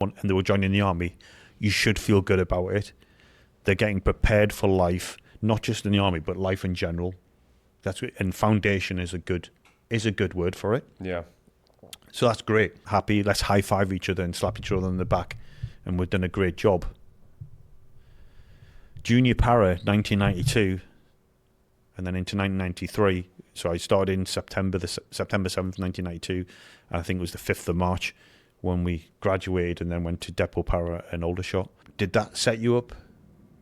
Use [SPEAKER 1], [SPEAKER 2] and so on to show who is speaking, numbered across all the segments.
[SPEAKER 1] and they were joining the army, you should feel good about it. They're getting prepared for life, not just in the army, but life in general. That's what, and foundation is a good word for it.
[SPEAKER 2] Yeah.
[SPEAKER 1] So that's great. Happy. Let's high five each other and slap each other on the back, and we've done a great job. Junior Para 1992, and then into 1993. So I started in September 7th, 1992. And I think it was the 5th of March when we graduated, and then went to Depot Para and Aldershot. Did that set you up?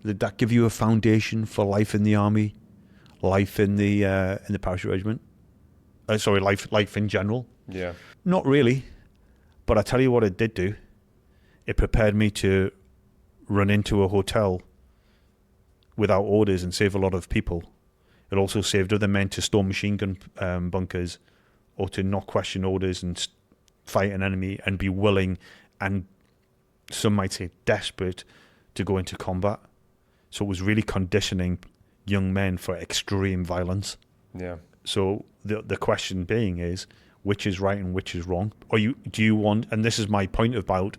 [SPEAKER 1] Did that give you a foundation for life in the army, life in the parachute regiment? Life in general.
[SPEAKER 2] Yeah.
[SPEAKER 1] Not really, but I tell you what it did do. It prepared me to run into a hotel without orders and save a lot of people. It also saved other men to storm machine gun bunkers, or to not question orders and fight an enemy and be willing, and some might say desperate, to go into combat. So it was really conditioning young men for extreme violence.
[SPEAKER 2] Yeah.
[SPEAKER 1] So the question being is, which is right and which is wrong? Or do you want, and this is my point about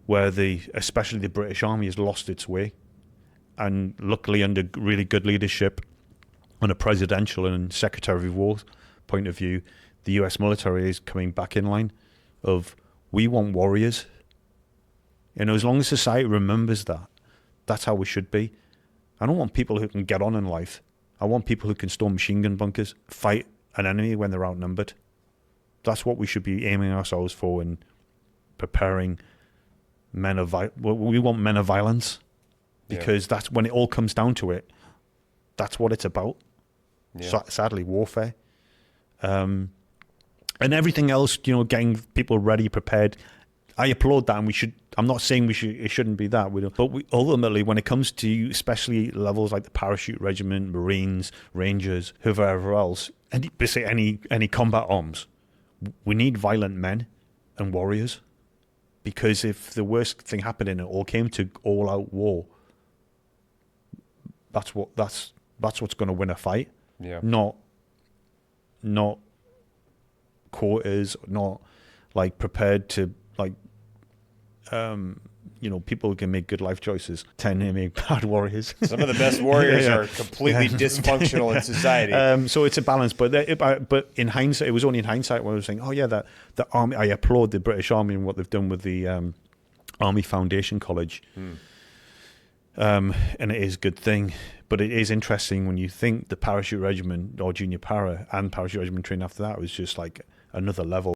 [SPEAKER 1] where especially the British Army has lost its way, and luckily under really good leadership on a presidential and Secretary of War point of view, the US military is coming back in line of, we want warriors. As long as society remembers that, that's how we should be. I don't want people who can get on in life. I want people who can storm machine gun bunkers, fight an enemy when they're outnumbered. That's what we should be aiming ourselves for and preparing men of we want men of violence, because that's when it all comes down to it. That's what it's about. Yeah. Sadly, warfare. And everything else, getting people ready, prepared. I applaud that, and I'm not saying it shouldn't be that. But ultimately, when it comes to especially levels like the Parachute Regiment, Marines, Rangers, whoever else, and basically any combat arms, we need violent men and warriors. Because if the worst thing happened and it all came to all-out war, that's what's going to win a fight.
[SPEAKER 2] Yeah.
[SPEAKER 1] Not quarters, not like prepared to people can make good life choices, tend to make bad warriors.
[SPEAKER 2] Some of the best warriors are completely dysfunctional in society.
[SPEAKER 1] So it's a balance, but in hindsight, it was only in hindsight when I was saying, that the army. I applaud the British Army and what they've done with the Army Foundation College, and it is a good thing. But it is interesting when you think the Parachute Regiment or Junior Para and Parachute Regiment training after that was just like another level.